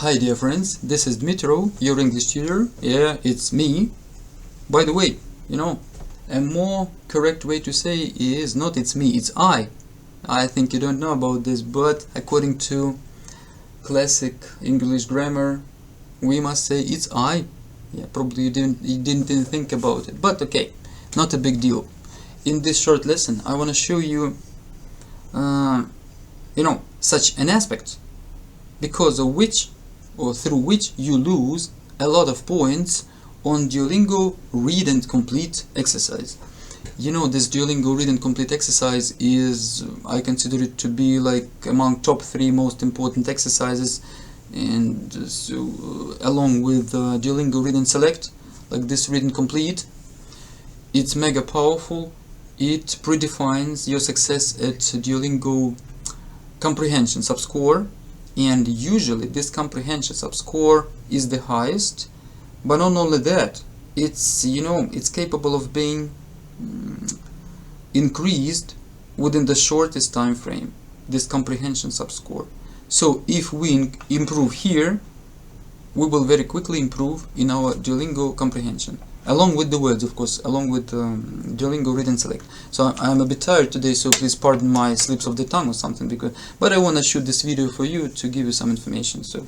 Hi dear friends, this is Dmitro, your English tutor. Yeah, it's me. By the way, a more correct way to say is not it's me, it's I. I think you don't know about this, but according to classic English grammar, we must say it's I. Yeah, probably you didn't think about it, but okay, not a big deal. In this short lesson, I want to show you, such an aspect because of which or through which you lose a lot of points on Duolingo read and complete exercise. This Duolingo read and complete exercise is, I consider it to be like among top 3 most important exercises, and so along with Duolingo read and select, like this read and complete, it's mega powerful. It predefines your success at Duolingo comprehension subscore, and usually this comprehension subscore is the highest. But not only that, it's capable of being increased within the shortest time frame, this comprehension subscore. So if we improve here, we will very quickly improve in our Duolingo comprehension, along with the words, of course, along with Duolingo read and select. So I'm a bit tired today, so please pardon my slips of the tongue or something, but I want to shoot this video for you to give you some information. So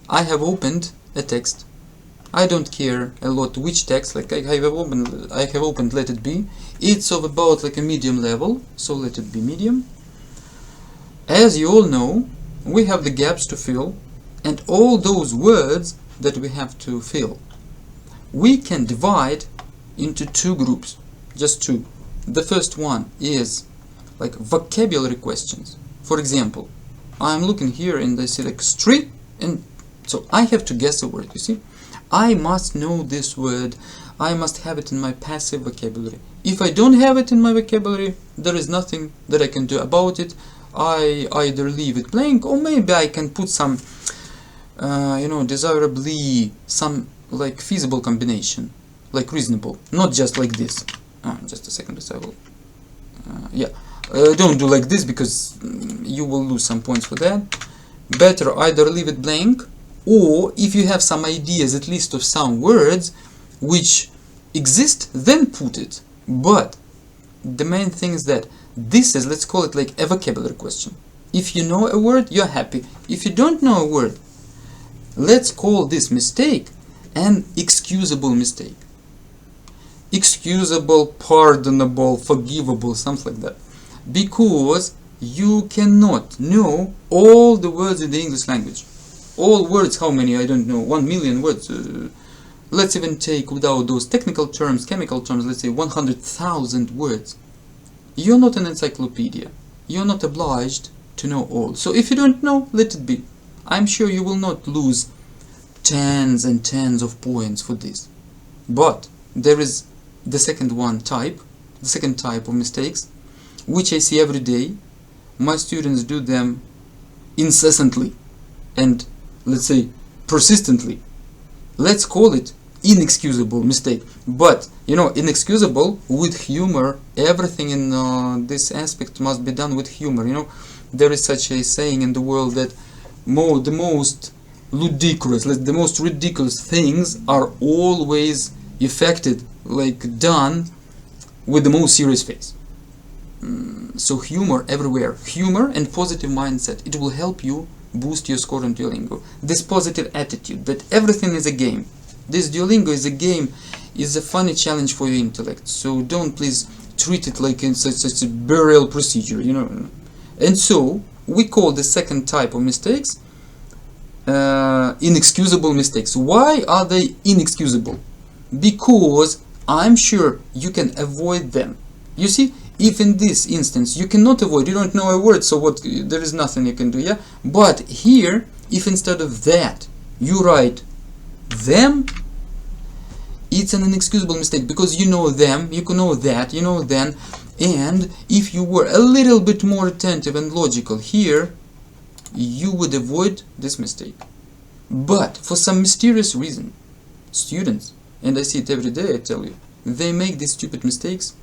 I have opened a text. I don't care a lot which text. Like I have opened let it be. It's of about like a medium level, so let it be medium. As you all know, we have the gaps to fill and all those words that we have to fill. We can divide into 2 groups, just 2. The first one is like vocabulary questions. For example, I'm looking here and I see like street, and so I have to guess a word, you see. I must know this word, I must have it in my passive vocabulary. If I don't have it in my vocabulary, there is nothing that I can do about it. I either leave it blank, or maybe I can put some, desirably some like feasible combination, like reasonable, not just like this. Just a second, I will. Don't do like this because you will lose some points for that. Better either leave it blank, or if you have some ideas at least of some words which exist, then put it. But the main thing is that this is, let's call it like a vocabulary question. If you know a word, you're happy. If you don't know a word, let's call this mistake an excusable mistake. Excusable, pardonable, forgivable, something like that. Because you cannot know all the words in the English language. All words, how many? I don't know, 1 million words. Let's even take, without those technical terms, chemical terms, let's say 100,000 words. You're not an encyclopedia. You're not obliged to know all. So if you don't know, let it be. I'm sure you will not lose tens and tens of points for this. But there is the second type of mistakes, which I see every day. My students do them incessantly and, let's say, persistently. Let's call it inexcusable mistake. But inexcusable with humor. Everything in this aspect must be done with humor. There is such a saying in the world that the most ridiculous things are always effected, like done with the most serious face. So humor everywhere, humor and positive mindset, it will help you boost your score on Duolingo. This positive attitude that everything is a game. This Duolingo is a game, is a funny challenge for your intellect. So don't please treat it like in such a burial procedure, And so we call the second type of mistakes inexcusable mistakes. Why are they inexcusable? Because I'm sure you can avoid them. You see, if in this instance you cannot avoid, you don't know a word, so what? There is nothing you can do, yeah? But here, if instead of that you write them, it's an inexcusable mistake because you know them, you can know that, you know then, and if you were a little bit more attentive and logical here, you would avoid this mistake. But for some mysterious reason, students, and I see it every day, I tell you, they make these stupid mistakes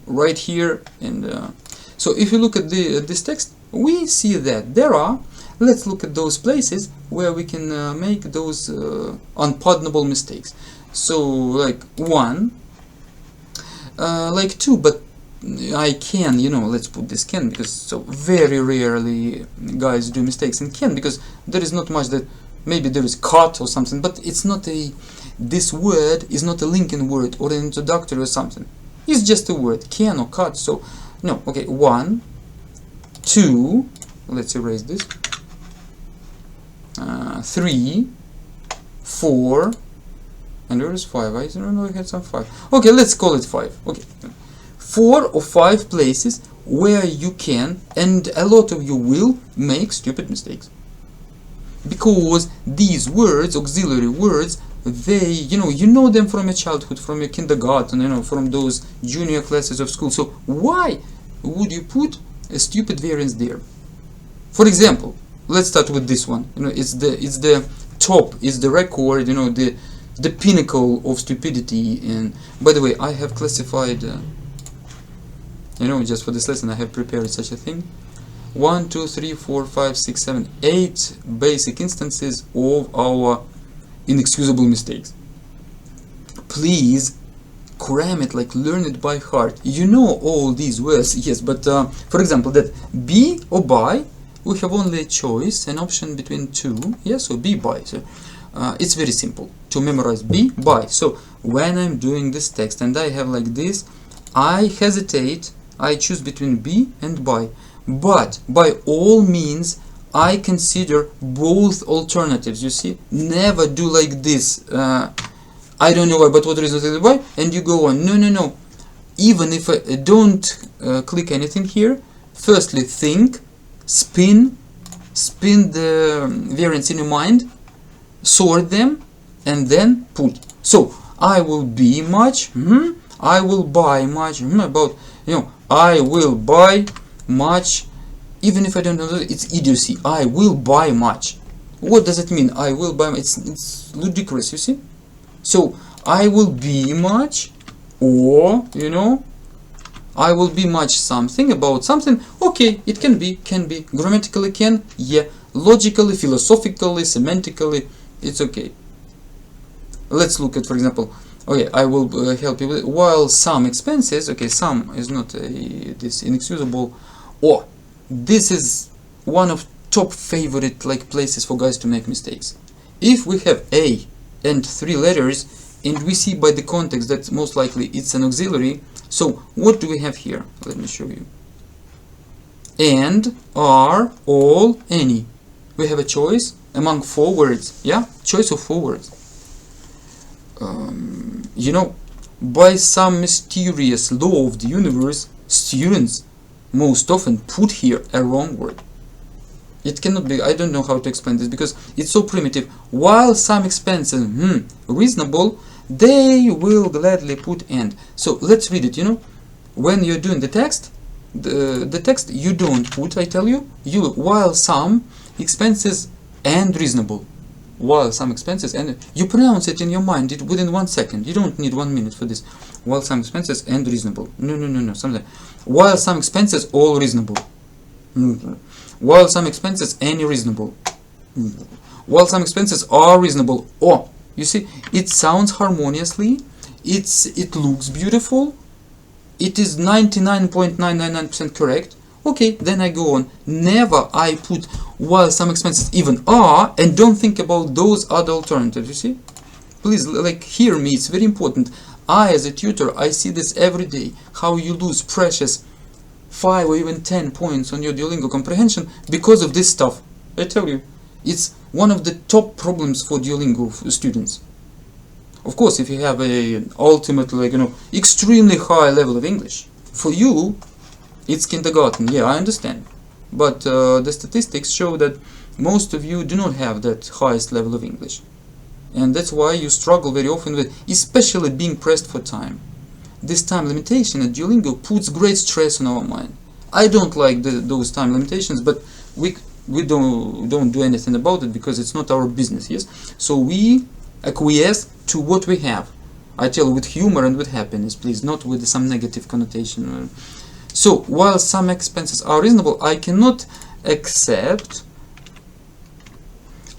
right here. And so if you look at this text, we see that there are let's look at those places where we can make those unpardonable mistakes. So like 1, like 2, but I can, you know, let's put this can, because so very rarely guys do mistakes in can, because there is not much that, maybe there is cut or something, but it's not a, this word is not a linking word or an introductory or something. It's just a word, can or cut. So no, okay, 1, 2, let's erase this, 3, 4, and where is 5? I don't know, I had some 5. Okay, let's call it 5. Okay, 4 or 5 places where you can, and a lot of you will, make stupid mistakes. Because these words, auxiliary words, they, you know them from your childhood, from your kindergarten, from those junior classes of school. So why would you put a stupid variance there? For example, let's start with this one. It's the top, it's the record, the pinnacle of stupidity. And by the way, I have classified, just for this lesson, I have prepared such a thing. 1, 2, 3, 4, 5, 6, 7, 8 basic instances of our inexcusable mistakes. Please cram it, like learn it by heart. You know all these words, yes, but for example, that be or by, we have only a choice, an option between 2, yes, so be by. So it's very simple to memorize be, by. So when I'm doing this text and I have like this, I hesitate, I choose between be and by. But by all means, I consider both alternatives. You see, never do like this. I don't know why, but what reason why? And you go on. No. Even if I don't click anything here, firstly think, spin the variants in your mind, sort them, and then put. So I will be much. I will buy much. About I will buy much. Even if I don't know that, it's idiocy. I will buy much. What does it mean? I will buy much. It's ludicrous, you see? So I will be much, or I will be much something about something. Okay, it can be grammatically can, yeah, logically, philosophically, semantically, it's okay. Let's look at, for example, okay, I will help you with it. While some expenses, okay, some is not this inexcusable, or this is one of top favorite places for guys to make mistakes. If we have a and 3 letters, and we see by the context that most likely it's an auxiliary, so what do we have here? Let me show you. And, are, all, any. We have a choice among 4 words, yeah? Choice of 4 words. By some mysterious law of the universe, students most often put here a wrong word. It cannot be, I don't know how to explain this because it's so primitive. While some expenses, reasonable, they will gladly put and. So let's read it, when you're doing the text, the text you don't put, I tell you, while some expenses and reasonable. While some expenses, and you pronounce it in your mind within 1 second. You don't need 1 minute for this. While some expenses and reasonable. No. Something. While some expenses all reasonable. While some expenses any reasonable. While some expenses are reasonable. Or you see, it sounds harmoniously. It looks beautiful. It is 99.999% correct. Okay, then I go on. Never I put while some expenses even are, and don't think about those other alternatives, you see? Please, hear me, it's very important. I, as a tutor, I see this every day, how you lose precious 5 or even 10 points on your Duolingo comprehension because of this stuff. I tell you, it's one of the top problems for Duolingo students. Of course, if you have a ultimately, extremely high level of English, for you, it's kindergarten, yeah, I understand. But the statistics show that most of you do not have that highest level of English. And that's why you struggle very often with, especially being pressed for time. This time limitation at Duolingo puts great stress on our mind. I don't like those time limitations, but we don't do anything about it because it's not our business, yes? So we acquiesce to what we have. I tell you, with humor and with happiness, please, not with some negative connotation. So, while some expenses are reasonable, I cannot accept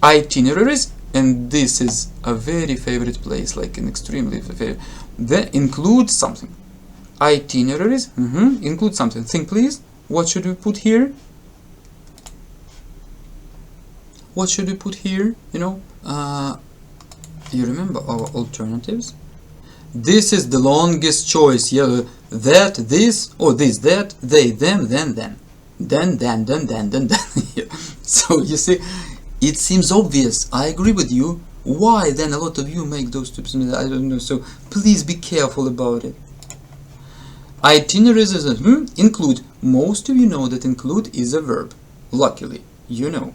Itineraries, and this is a very favorite place, like an extremely favorite. That includes something. Itineraries include something. Think please. What should we put here? What should we put here? You remember our alternatives? This is the longest choice. Yeah, that, this, or this, that, they, them, then. Then. Yeah. So you see, it seems obvious. I agree with you. Why then a lot of you make those tips? I don't know. So please be careful about it. Itineraries include. Most of you know that include is a verb. Luckily, you know.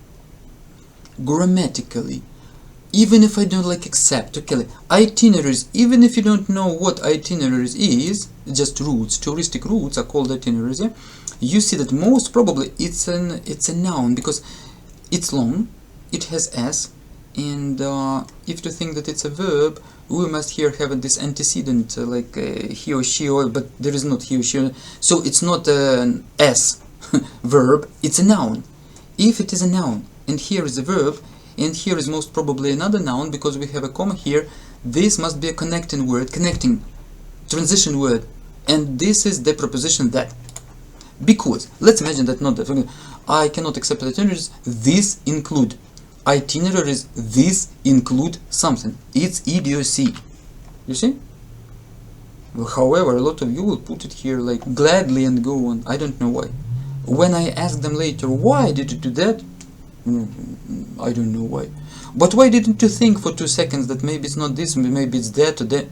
Grammatically, even if I don't like accept, okay, itineraries, even if you don't know what itineraries is, just routes, touristic routes are called itineraries, yeah? You see that most probably it's a noun because it's long, it has s, and if you think that it's a verb, we must here have this antecedent like he or she, or, but there is not he or she, so it's not an s verb, it's a noun. If it is a noun and here is a verb and here is most probably another noun because we have a comma here, this must be a connecting word, connecting transition word, and this is the preposition that. Because let's imagine that not that I cannot accept itineraries, this include. Itineraries, this include something. It's idiocy. You see? However, a lot of you will put it here like gladly and go on. I don't know why. When I ask them later, why did you do that? I don't know why. But why didn't you think for 2 seconds that maybe it's not this, maybe it's that or that?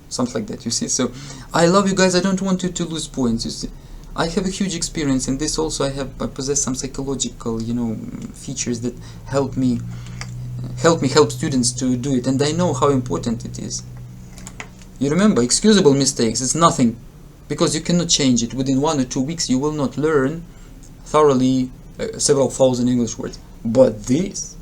Something like that, you see? So, I love you guys, I don't want you to lose points, you see? I have a huge experience in this also. I possess some psychological, features that help me help students to do it, and I know how important it is. You remember, excusable mistakes, it's nothing, because you cannot change it. Within 1 or 2 weeks you will not learn thoroughly several thousand English words. But this,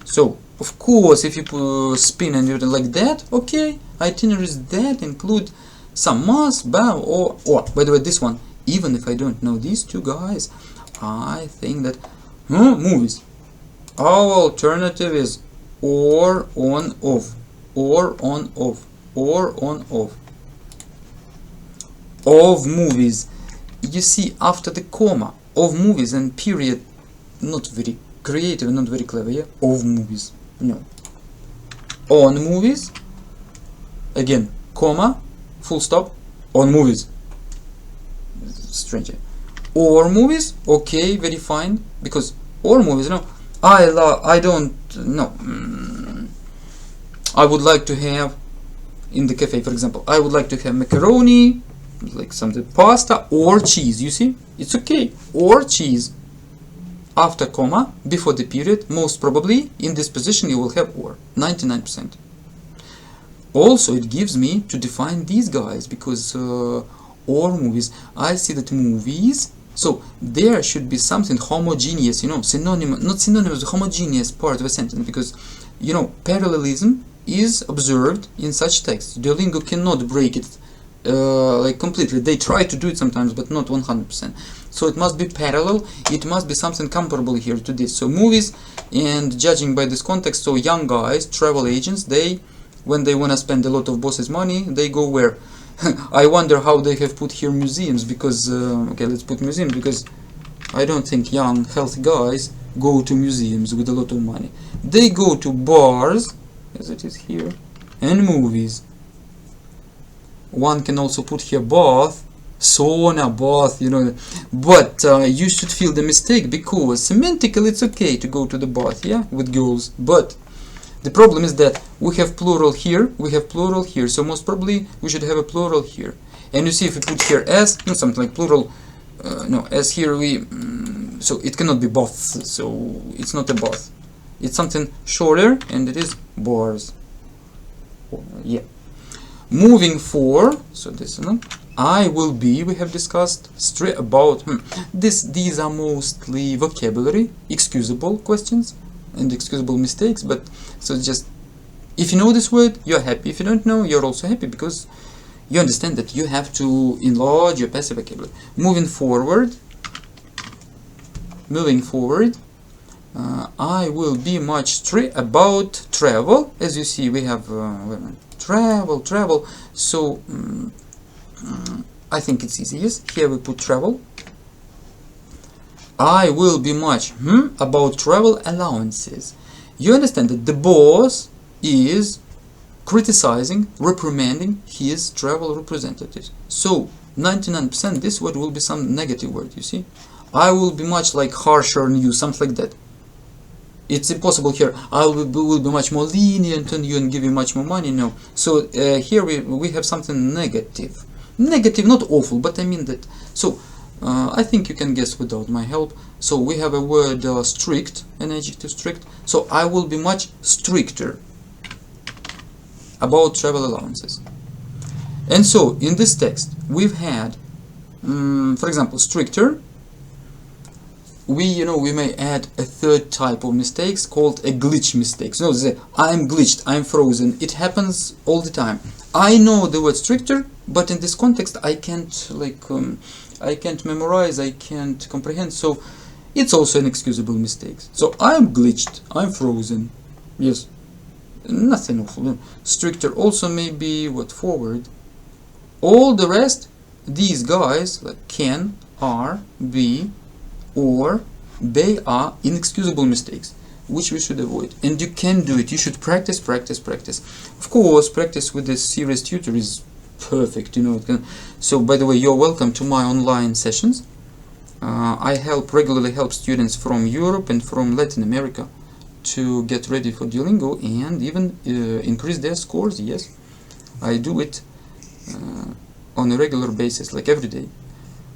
so of course if you spin and you're like that, okay, itineraries that include some must, bow, or by the way, this one, even if I don't know these two guys, I think that movies, our alternative is or on off, or on off, or on off. Of movies, you see, after the comma, of movies and period, not very creative, not very clever, yeah? Of movies, no. On movies, again, comma, full stop, on movies. Strange. Or movies, okay, very fine, because or movies, no. I would like to have, in the cafe, for example, I would like to have macaroni, like something, pasta, or cheese, you see? It's okay. Or cheese. After comma, before the period, most probably, in this position you will have or, 99%. Also, it gives me to define these guys, because or movies, I see that movies, so there should be something homogeneous, synonym, not synonymous, homogeneous part of a sentence, because, parallelism is observed in such texts. Duolingo cannot break it like completely. They try to do it sometimes, but not 100%. So it must be parallel, it must be something comparable here to this. So movies, and judging by this context, so young guys, travel agents, when they want to spend a lot of boss's money, they go where? I wonder how they have put here museums, because, okay, let's put museums, because I don't think young, healthy guys go to museums with a lot of money. They go to bars, as it is here, and movies. One can also put here bath, sauna, bath, but you should feel the mistake, because semantically it's okay to go to the bath, yeah, with girls, but the problem is that we have plural here, so most probably we should have a plural here. And you see, if we put here s, something like plural, s here, so it cannot be baths, so it's not a bath. It's something shorter, and it is bars. Yeah. Moving forward, so this one, I will be, we have discussed straight about, these are mostly vocabulary, excusable questions, and excusable mistakes, but so just if you know this word, you're happy. If you don't know, you're also happy, because you understand that you have to enlarge your passive vocabulary. Moving forward, I will be much about travel. As you see, we have travel. So I think it's easy. Yes, here we put travel. I will be much about travel allowances. You understand that the boss is criticizing, reprimanding his travel representatives. So 99% this word will be some negative word, you see. I will be much like harsher on you, something like that. It's impossible here. I will be much more lenient on you and give you much more money. No. So here we have something negative. Negative, not awful, but I mean that. So I think you can guess without my help. So we have a word strict, an adjective strict. So I will be much stricter about travel allowances. And so in this text we've had, for example, stricter. We may add a third type of mistakes called a glitch mistake. So I'm glitched, I'm frozen. It happens all the time. I know the word stricter, but in this context I can't I can't memorize, I can't comprehend. So it's also an excusable mistake. So I'm glitched, I'm frozen. Yes, nothing awful. Stricter also may be forward. All the rest, these guys like can, are, be, or they are inexcusable mistakes which we should avoid, and you can do it. You should practice. Of course, practice with this serious tutor is perfect, So by the way, you're welcome to my online sessions. I regularly help students from Europe and from Latin America to get ready for Duolingo and even increase their scores. Yes, I do it on a regular basis, like every day.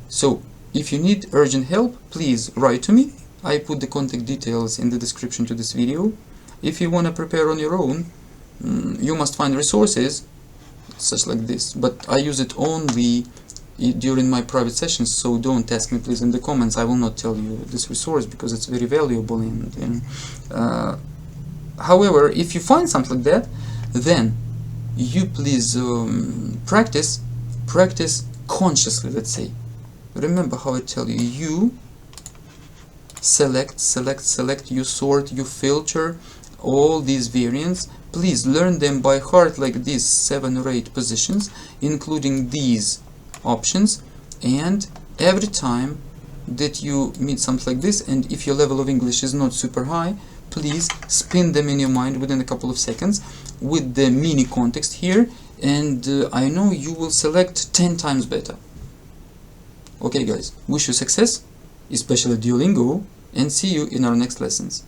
So if you need urgent help, please write to me. I put the contact details in the description to this video. If you want to prepare on your own, you must find resources such like this, but I use it only during my private sessions, so don't ask me please in the comments. I will not tell you this resource because it's very valuable. And however, if you find something like that, then you please practice consciously. Let's say, remember how I tell you, you select, you sort, you filter all these variants. Please learn them by heart, like these 7 or 8 positions, including these options, and every time that you meet something like this, and if your level of English is not super high, please spin them in your mind within a couple of seconds with the mini context here, and I know you will select 10 times better. Okay guys, wish you success, especially Duolingo, and see you in our next lessons.